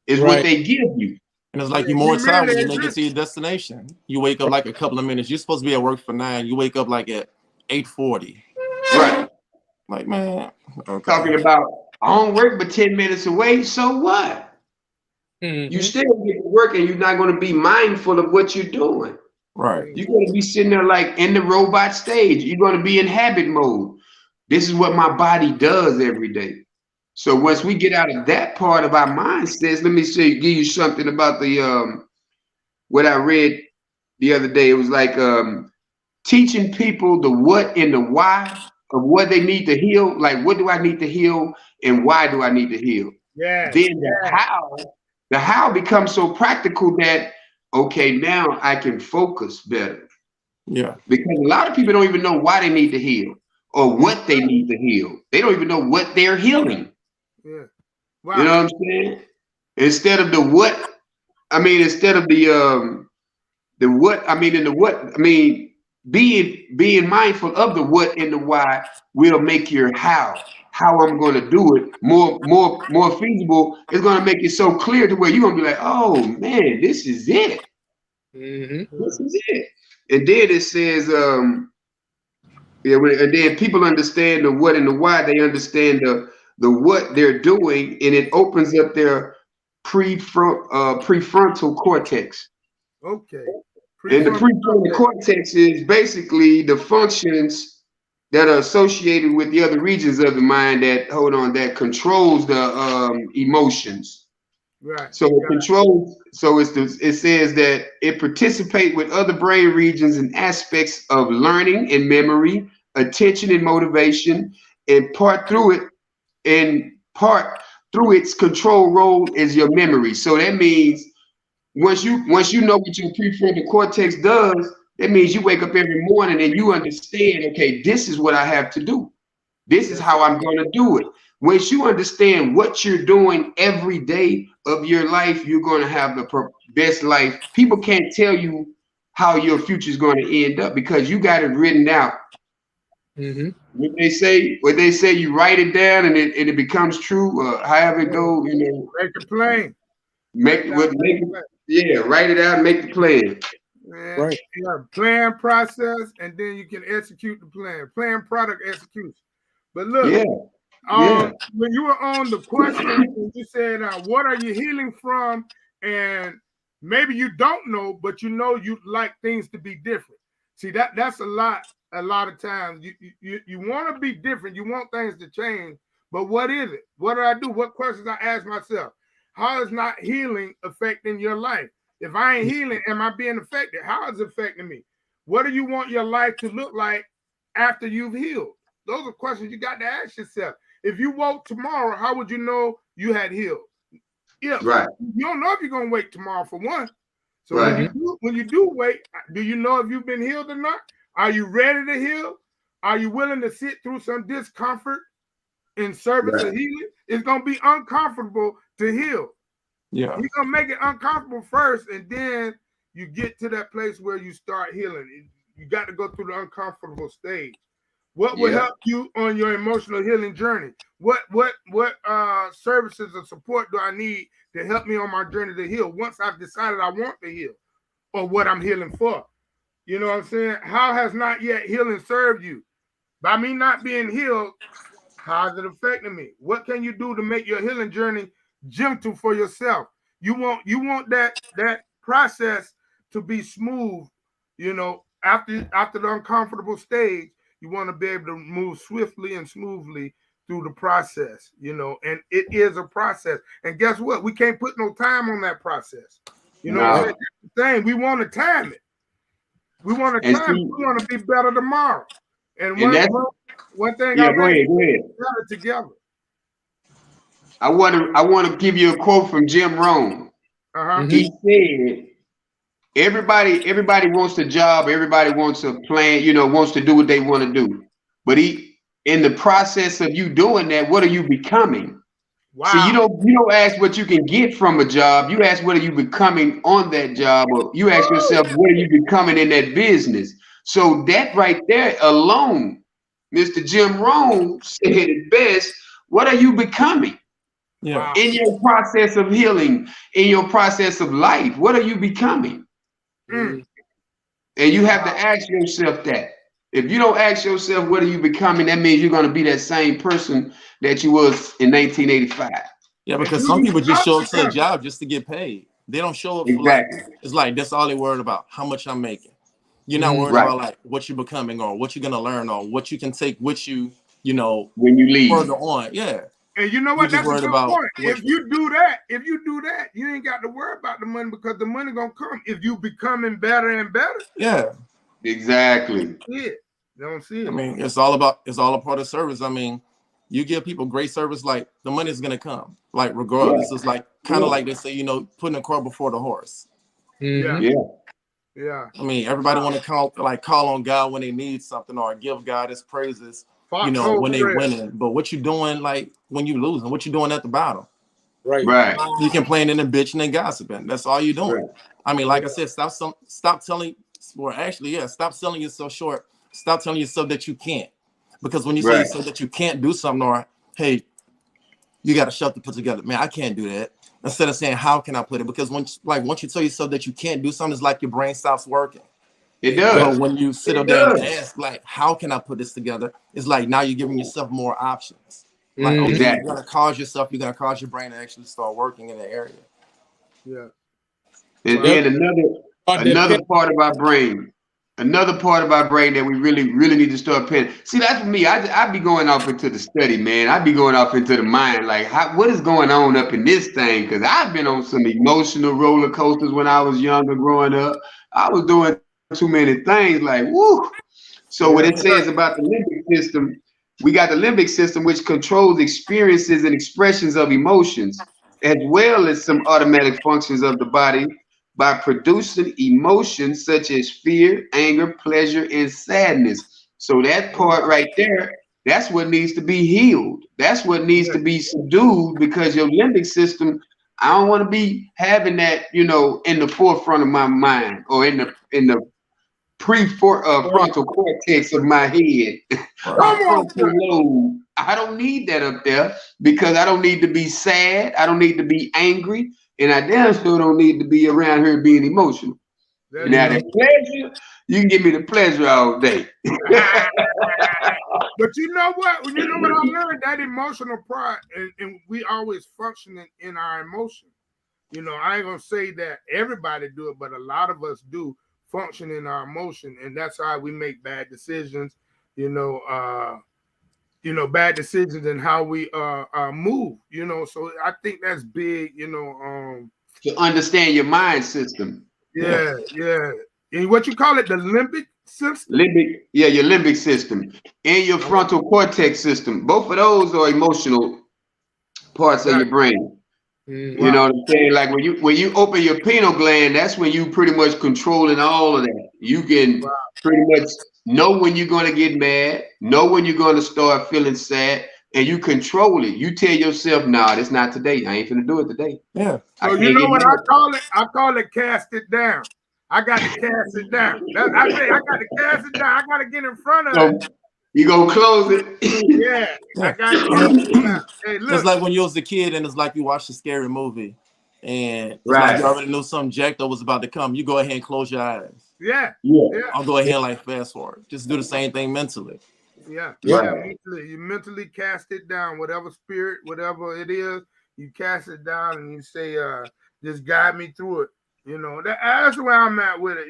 is what Right. they give you. And it's like Yeah, you're you more tired merely when you make it exist. to your destination. You wake up like a couple of minutes. You're supposed to be at work for 9. You wake up like at 8:40. Right. Like, man, okay. Talking about I don't work but 10 minutes away. So what? You Mm-hmm. still get to work and you're not going to be mindful of what you're doing. Right. Mm. You're going to be sitting there like in the robot stage. You're going to be in habit mode. This is what my body does every day. So once Wow. we get out of that part of our mindsets, let me give you something about the what I read the other day. It was like teaching people the what and the why of what they need to heal, like what do I need to heal and why do I need to heal? Yes. Then the how becomes so practical that, okay, now I can focus better. Yeah. Because a lot of people don't even know why they need to heal or what they need to heal. They don't even know what they're healing. Yeah. Wow. You know what I'm saying? Instead of the what, instead of the what, in the what, being mindful of the what and the why will make your how I'm going to do it more feasible. It's going to make it so clear to where you're going to be like, oh man, this is it. This is it. And then it says, and then people understand the what and the why. They understand the what they're doing, and it opens up their prefrontal cortex. Okay. And the prefrontal cortex is basically the functions that are associated with the other regions of the mind that controls the emotions. Right. So it controls. So it says that it participates with other brain regions and aspects of learning and memory, attention and motivation, and part through its control role is your memory. So that means once you know what your prefrontal cortex does, that means you wake up every morning and you understand, okay, this is what I have to do. This is how I'm going to do it. Once you understand what you're doing every day of your life, you're going to have the best life. People can't tell you how your future is going to end up because you got it written out. What they say, you write it down and it becomes true. However it goes, make it plain. Write it out and make the plan. Man, right. You have a plan, process, and then you can execute the plan. Plan, product, execution. But look, when you were on the question, you said, what are you healing from? And maybe you don't know, but you know you like things to be different. See, that's a lot of times. You want to be different. You want things to change. But what is it? What do I do? What questions I ask myself? How is not healing affecting your life? If I ain't healing, am I being affected? How is it affecting me? What do you want your life to look like after you've healed? Those are questions you got to ask yourself. If you woke tomorrow, how would you know you had healed? Yeah, right. You don't know if you're going to wake tomorrow, for one. So when you do wake, do you know if you've been healed or not? Are you ready to heal? Are you willing to sit through some discomfort in service of healing? It's going to be uncomfortable to heal. Yeah, you're gonna make it uncomfortable first, and then you get to that place where you start healing. You got to go through the uncomfortable stage. What will help you on your emotional healing journey? What services or support do I need to help me on my journey to heal? Once I've decided I want to heal, or what I'm healing for, you know what I'm saying? How has not yet healing served you? By me not being healed, how is it affecting me? What can you do to make your healing journey gentle for yourself? You want that process to be smooth, after the uncomfortable stage. You want to be able to move swiftly and smoothly through the process, and it is a process. And guess what? We can't put no time on that process. What I'm saying? That's the thing. We want to time it. We want to time it. We want to be better tomorrow. And one thing I read, better together. I want to give you a quote from Jim Rohn. He said, everybody wants a job, everybody wants a plan, wants to do what they want to do. But in the process of you doing that, what are you becoming? Wow. See, you don't ask what you can get from a job. You ask what are you becoming on that job, or you ask yourself, what are you becoming in that business? So that right there alone, Mr. Jim Rohn said it best. What are you becoming? Yeah. In your process of healing, in your process of life, what are you becoming? And you have to ask yourself that. If you don't ask yourself what are you becoming, that means you're going to be that same person that you was in 1985. Yeah, because some people just show up to a job just to get paid. They don't show up for it's like that's all they're worried about, how much I'm making. You're not worried about like what you're becoming or what you're going to learn or what you can take with you, when you leave. Further on. Yeah. And you know what? That's a good point. If you do that, you ain't got to worry about the money because the money gonna come if you becoming better and better. Yeah, exactly. Yeah, They don't see it. I mean, it's all a part of service. I mean, you give people great service, like the money's gonna come, like regardless. It's like kind of like they say, putting the cart before the horse. Yeah. I mean, everybody want to call on God when they need something or give God his praises, when they winning. But what you doing like when you losing? What you doing at the bottom? Right. You complaining and bitching and gossiping. That's all you doing. Right. I mean, like I said, stop selling yourself short. Stop telling yourself that you can't. Because when you say yourself that you can't do something, or hey, you got a shelf to put together, man, I can't do that. Instead of saying, how can I put it? Because once you tell yourself that you can't do something, it's like your brain stops working. It does. But when you sit down and ask, like, how can I put this together? It's like now you're giving yourself more options. Like, okay, you're gonna cause your brain to actually start working in the area. Yeah. And then another part of our brain. Another part of our brain that we really need to start paying. See, that's me. I be going off into the study, man. I be going off into the mind, like, what is going on up in this thing? Because I've been on some emotional roller coasters when I was younger, growing up. I was doing too many things, like, woo. So what it says about the limbic system, we got the limbic system, which controls experiences and expressions of emotions, as well as some automatic functions of the body, by producing emotions such as fear, anger, pleasure, and sadness. So that part right there, that's what needs to be healed. That's what needs to be subdued, because your limbic system, I don't want to be having that, in the forefront of my mind, or in the frontal cortex of my head. I don't need that up there, because I don't need to be sad. I don't need to be angry. And I damn sure don't need to be around here being emotional. Now, the pleasure, you can give me the pleasure all day. But you know what? You know what I learned? That emotional part, and we always functioning in our emotion. I ain't gonna say that everybody do it, but a lot of us do function in our emotion, and that's how we make bad decisions. Bad decisions and how we move. So I think that's big. To understand your mind system. Yeah. And what you call it, the limbic system? Your limbic system and your frontal cortex system. Both of those are emotional parts of your brain. You know what I'm saying? Like when you open your pineal gland, that's when you pretty much controlling all of that. You can pretty much know when you're going to get mad, know when you're going to start feeling sad, and you control it. You tell yourself, nah, it's not today. I ain't finna do it today. Yeah. So you know what I call it? I call it cast it down. I got to cast it down. I say I got to cast it down. I got to get in front of it. You gonna close it? I got to cast it down. Hey, look. It's like when you was a kid and it's like you watched a scary movie and it's like you already knew something jacked up was about to come. You go ahead and close your eyes. Yeah. I'll go ahead and like fast forward. Just do the same thing mentally. Mentally. You mentally cast it down. Whatever spirit, whatever it is, you cast it down and you say, just guide me through it. That's where I'm at with it.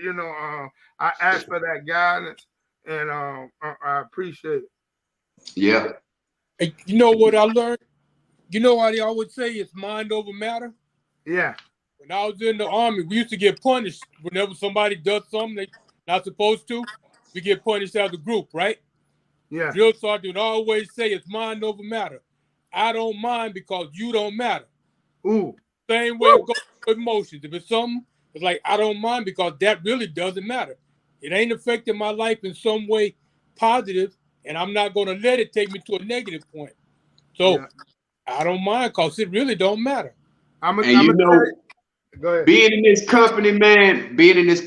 I ask for that guidance, and I appreciate it. Yeah. And you know what I learned? You know how they always say it's mind over matter? Yeah. When I was in the Army, we used to get punished whenever somebody does something they not supposed to. We get punished as a group, right? Yeah. Drill sergeant would always say it's mind over matter. I don't mind because you don't matter. Ooh. Same way it goes with emotions. If it's something, it's like I don't mind because that really doesn't matter. It ain't affecting my life in some way positive, and I'm not going to let it take me to a negative point. So I don't mind because it really don't matter. Being in this company, man, has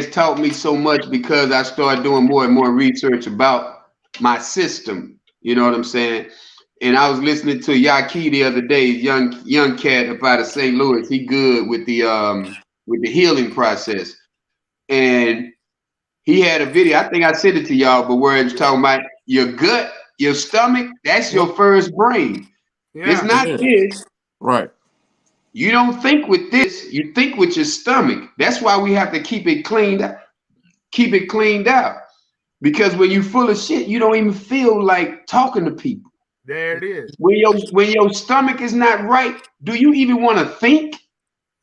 taught me so much, because I started doing more and more research about my system. You know what I'm saying? And I was listening to Yaki the other day, young cat up out of St. Louis. He good with the healing process. And he had a video, I think I sent it to y'all, but where it's talking about your gut, your stomach, that's your first brain. It's not this. Right. You don't think with this, you think with your stomach. That's why we have to keep it cleaned out. Because when you're full of shit, you don't even feel like talking to people. There it is. When your stomach is not right, do you even want to think?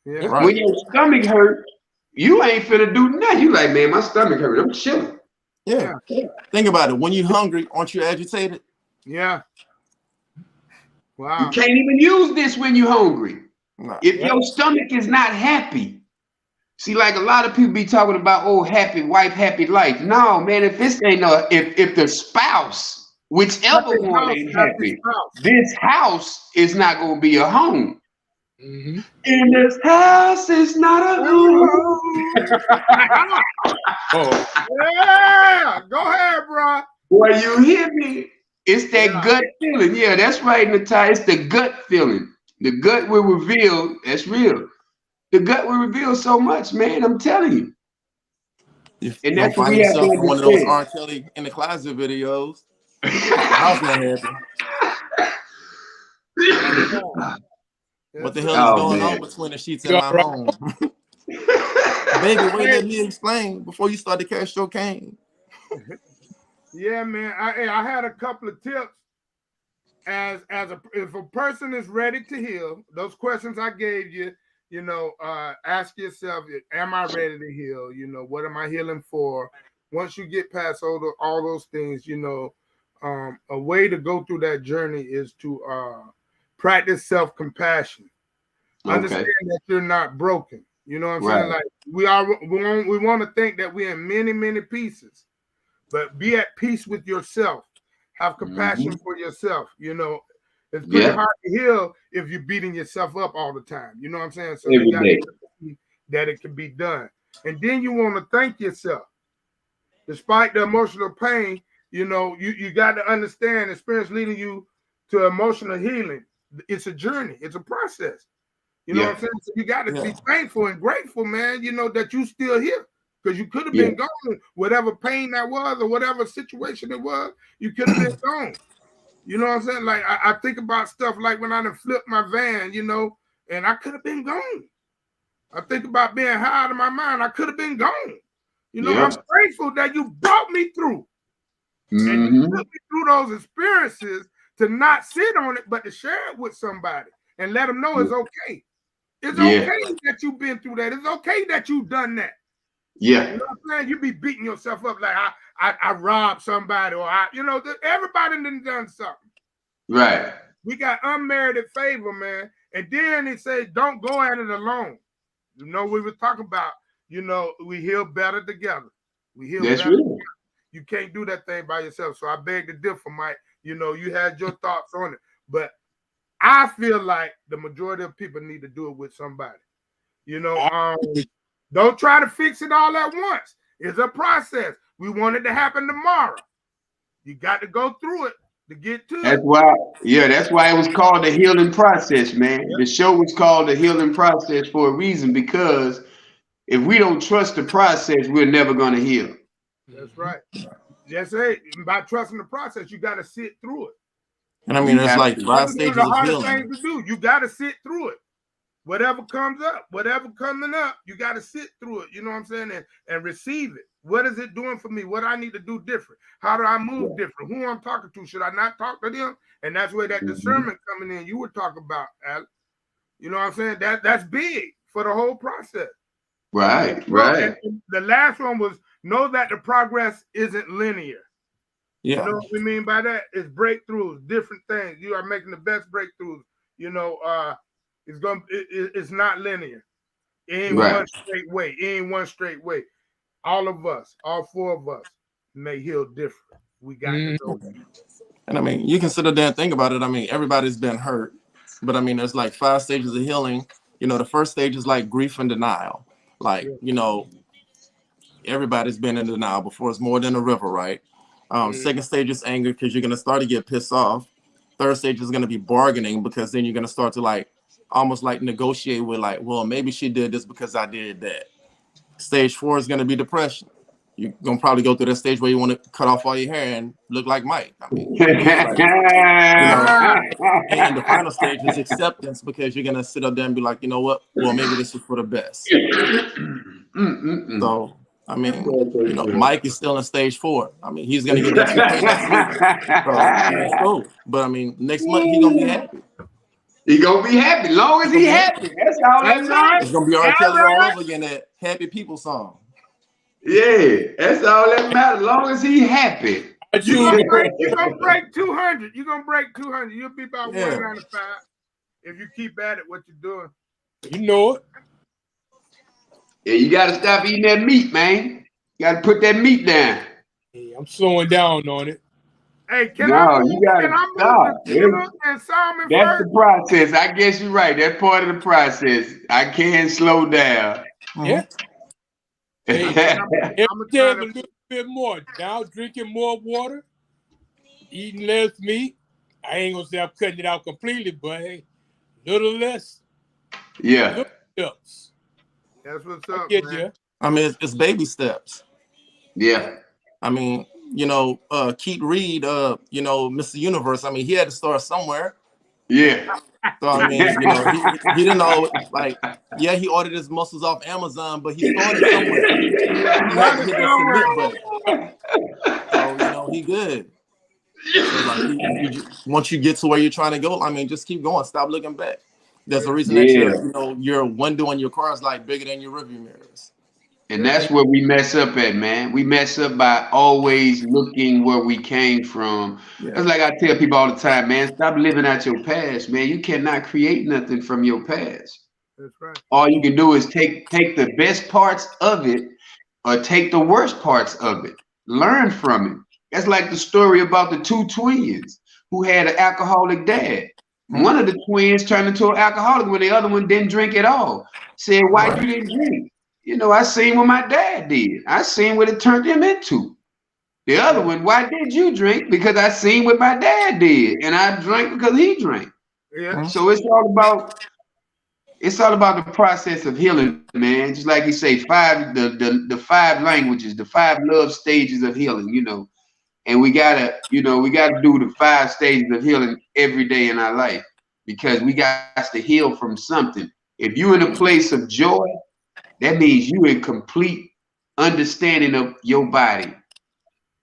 Yeah. When your stomach hurt, you ain't finna do nothing. You like, man, my stomach hurt. I'm chilling. Yeah. Think about it. When you're hungry, aren't you agitated? Yeah. Wow. You can't even use this when you're hungry. No. If your stomach is not happy. See, like a lot of people be talking about, oh, happy wife, happy life. No, man, if this ain't if the spouse, whichever one ain't happy, this house is not gonna be a home. Mm-hmm. And this house is not a home. Oh, Yeah, go ahead, bro. Boy, you hear me? It's that gut feeling. Yeah, that's right, Natai. It's the gut feeling. The gut will reveal. That's real. The gut will reveal so much, man. I'm telling you. You're And gonna that's what find we have to yourself in one of those understand. R. Kelly in the closet videos. The house not happy. What the hell is going on between the sheets in my home? Baby, wait, let me explain before you start to cash your cane. Yeah, man. I had a couple of tips if a person is ready to heal. Those questions I gave you, ask yourself, am I ready to heal? What am I healing for? Once you get past all those things, a way to go through that journey is to practice self-compassion. Okay. Understand that you're not broken. You know what I'm saying? Like we want to think that we're in many, many pieces, but be at peace with yourself. Have compassion for yourself. It's pretty hard to heal if you're beating yourself up all the time. You know what I'm saying? So you got to see that it can be done. And then you want to thank yourself. Despite the emotional pain, you got to understand experience leading you to emotional healing. It's a journey. It's a process. You know what I'm saying? So you got to be thankful and grateful, man, that you still here. Because you could have been gone, whatever pain that was or whatever situation it was, you could have been gone. You know what I'm saying? Like, I think about stuff like when I done flipped my van, and I could have been gone. I think about being high out of my mind. I could have been gone. I'm grateful that you brought me through. And you put me through those experiences to not sit on it, but to share it with somebody and let them know it's okay. It's okay that you've been through that. It's okay that you've done that. Yeah. You know what I'm saying? You be beating yourself up like I robbed somebody or everybody done something. Right. We got unmerited favor, man. And then it says, don't go at it alone. We were talking about, we heal better together. We heal better together. You can't do that thing by yourself. So I beg to differ, Mike. You had your thoughts on it. But I feel like the majority of people need to do it with somebody. Don't try to fix it all at once. It's a process. We want it to happen tomorrow. You got to go through it to get to it. That's why it was called the healing process, man. The show was called the healing process for a reason, because if we don't trust the process, we're never going to heal. That's right. That's it. By trusting the process, you got to sit through it. And I mean, there's like 5 stages of healing. Thing to do. You got to sit through it. Whatever comes up, whatever coming up, you got to sit through it. You know what I'm saying? And receive it. What is it doing for me? What I need to do different? How do I move different? Who I'm talking to? Should I not talk to them? And that's where that discernment coming in. You were talking about, Alex. You know what I'm saying? That's big for the whole process. Right. And the last one was know that the progress isn't linear. Yeah. You know what we mean by that? It's breakthroughs, different things. You are making the best breakthroughs. It's not linear. It ain't one straight way. It ain't one straight way. All of us, all 4 of us, may heal different. We got to know that. And I mean, you can sit there and think about it. I mean, everybody's been hurt, but I mean, there's like 5 stages of healing. The first stage is like grief and denial. Like, everybody's been in denial before. It's more than a river, right? Second stage is anger, because you're going to start to get pissed off. Third stage is going to be bargaining, because then you're going to start to almost negotiate with well, maybe she did this because I did that. Stage 4 is going to be depression. You're going to probably go through that stage where you want to cut off all your hair and look like Mike. I mean, and the final stage is acceptance, because you're going to sit up there and be like, you know what? Well, maybe this is for the best. So, I mean, Mike is still in stage 4. I mean, he's going to get that 2K next week. So, that's cool. But I mean, next month he's going to be happy. He gonna be happy, long as he happy. That's all that matters. It's gonna be R. Kelly all over again, that Happy People song. Yeah, that's all that matters. As long as he happy. You're gonna break 200. You're gonna break 200. You'll be about 195 if you keep at it what you're doing. You know it. Yeah, you gotta stop eating that meat, man. You gotta put that meat down. Hey, I'm slowing down on it. Hey, can No, I you gotta move stop. the tuna and salmon That's first? the process. I guess you're right. That's part of the process. I can't slow down. Yeah. Hey, I'm every day is a little bit more. Now drinking more water, eating less meat. I ain't gonna say I'm cutting it out completely, but hey, little less. Yeah. Little steps. That's what's up, man. man. I mean, it's baby steps. Yeah. I mean, Keith Reed, Mr. Universe. I mean, he had to start somewhere. Yeah. So I mean, he didn't know, like, yeah, he ordered his muscles off Amazon, but he started somewhere. He had to hit that submit button. So he good. So like, once you get to where you're trying to go, I mean, just keep going. Stop looking back. There's a reason that your window on your car is like bigger than your rearview mirrors. And that's where we mess up at, man. We mess up by always looking where we came from. Yeah. That's like I tell people all the time, man, stop living out your past, man. You cannot create nothing from your past. That's right. All you can do is take the best parts of it or take the worst parts of it. Learn from it. That's like the story about the two twins who had an alcoholic dad. One of the twins turned into an alcoholic when the other one didn't drink at all. Said, why you didn't drink? I seen what my dad did. I seen what it turned him into. The other one, why did you drink? Because I seen what my dad did, and I drank because he drank. Yeah. So it's all about the process of healing, man. Just like you say, the 5 languages, the 5 love stages of healing, and we gotta do the 5 stages of healing every day in our life because we got to heal from something. If you're in a place of joy, that means you in complete understanding of your body.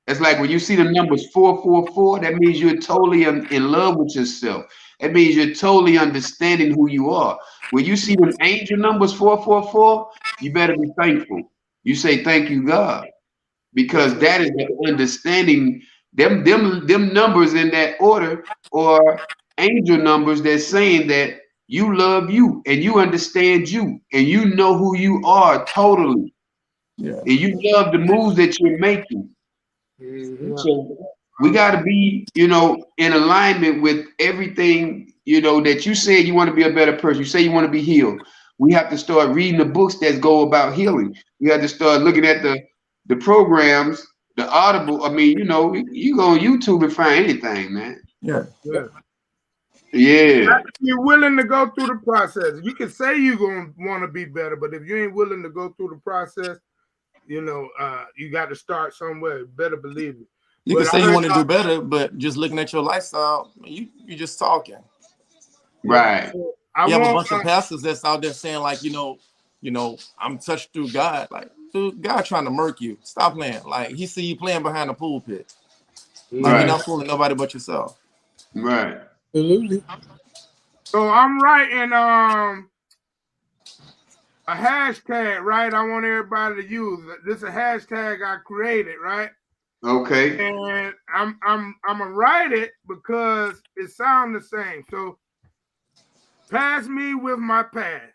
That's like when you see the numbers 444, that means you're totally in love with yourself. That means you're totally understanding who you are. When you see the angel numbers 444, you better be thankful. You say, thank you, God. Because that is the understanding. Them numbers in that order are angel numbers that's saying that you love you and you understand you and you know who you are totally. Yeah. And you love the moves that you're making. So we got to be, in alignment with everything, that you said you want to be a better person. You say you want to be healed. We have to start reading the books that go about healing. We have to start looking at the programs, the Audible. I mean, you go on YouTube and find anything, man. Yeah. Yeah. You're willing to go through the process. You can say you're going to want to be better, but if you ain't willing to go through the process, you got to start somewhere. You better believe it. You can say you want to do better, but just looking at your lifestyle, you just talking. Right. You have a bunch of pastors that's out there saying like, I'm touched through God. Like, dude, God trying to murk you. Stop playing. Like, he see you playing behind the pulpit. Like, you're not fooling nobody but yourself. Right. Absolutely. So I'm writing a hashtag, right? I want everybody to use. This is a hashtag I created, right? Okay. And I'm gonna write it because it sounds the same. So pass me with my past.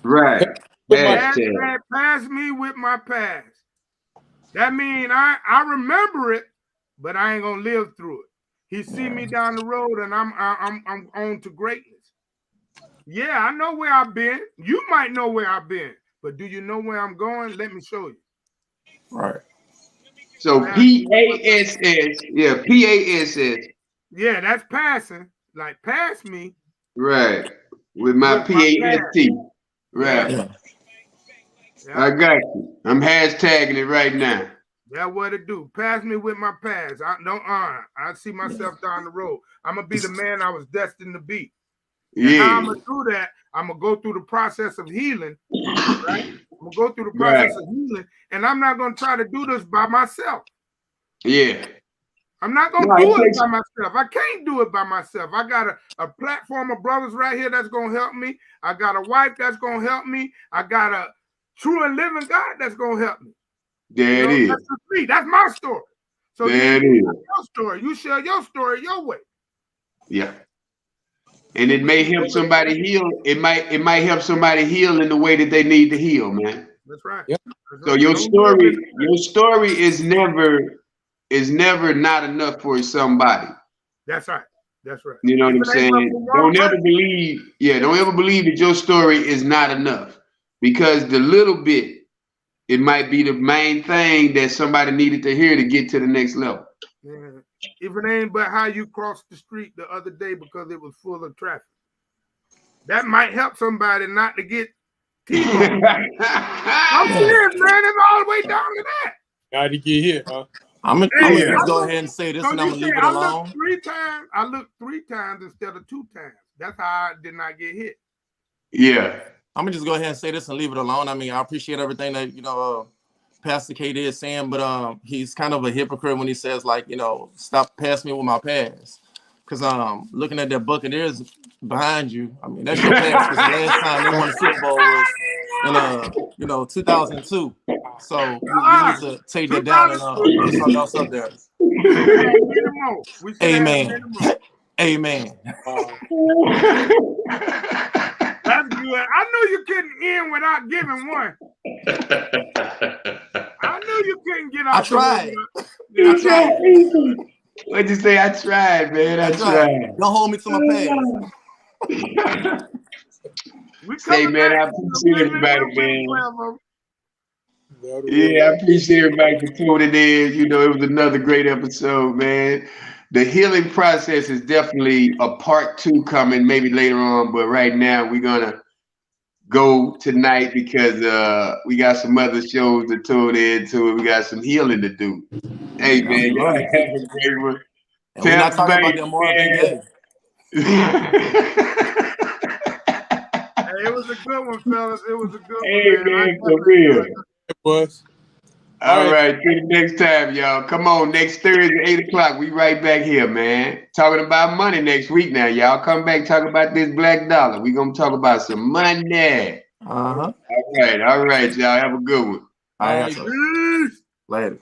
Right. Hashtag pass me with my past. That means I remember it, but I ain't gonna live through it. He see me down the road, and I'm on to greatness. Yeah, I know where I've been. You might know where I've been, but do you know where I'm going? Let me show you. Right. So PASS, yeah, PASS. Yeah, that's passing. Like pass me. Right. With my PAST. Right. Yeah. I got you. I'm hashtagging it right now. That's what it do. Pass me with my past. I see myself down the road. I'm gonna be the man I was destined to be. And how I'm gonna do that? I'm gonna go through the process of healing. Right? I'm gonna go through the process of healing, and I'm not gonna try to do this by myself. Yeah. I'm not gonna do it by myself. I can't do it by myself. I got a platform of brothers right here that's gonna help me. I got a wife that's gonna help me. I got a true and living God that's gonna help me. There it is. That's just me. That's my story. So there it you is. your story. You share your story your way. Yeah. And it may help somebody heal. It might help somebody heal in the way that they need to heal, man. That's right. Yeah. That's So right. your story is never not enough for somebody. That's right. That's right. You know what If I'm it ain't but saying? for one person, Don't ever believe that your story is not enough. Because the little bit, it might be the main thing that somebody needed to hear to get to the next level. yeah. If it ain't but how you crossed the street the other day because it was full of traffic, that might help somebody not to get T-boned. I'm serious, man. It's all the way down to that. Got to get hit, huh? I'm gonna just go ahead and say this, So and I'm you gonna say leave it I alone. looked 3 times. I looked 3 times instead of 2 times. That's how I did not get hit. Yeah. I'm gonna just go ahead and say this and leave it alone. I mean, I appreciate everything that Pastor K is saying, but he's kind of a hypocrite when he says like, stop passing me with my pass. Because looking at that Buccaneers behind you, I mean that's your pass. Because the last time they won the Super Bowl was in 2002. So you need to take that down and put something else up there. We should have had many more. Amen. Amen. That's good. I knew you couldn't end without giving one. I knew you couldn't get out. I tried. I tried. What'd you say? I tried, man. I tried. Don't hold me to my pass. Say, man, I appreciate everybody, man. Yeah, I appreciate everybody for tuning in. It was another great episode, man. The healing process is definitely a part 2 coming maybe later on, but right now we're gonna go tonight because we got some other shows to tune into and we got some healing to do. Hey, man, y'all have a great one. And we're not talking about them Marvin Gaye. Hey, it was a good one, fellas. It was a good hey, one, man, for real. It was. All right, till the next time, y'all. Come on, next Thursday, 8 o'clock. We right back here, man. Talking about money next week now. Y'all come back, talk about this black dollar. We're going to talk about some money. Uh-huh. All right, y'all. Have a good one. All right. Later.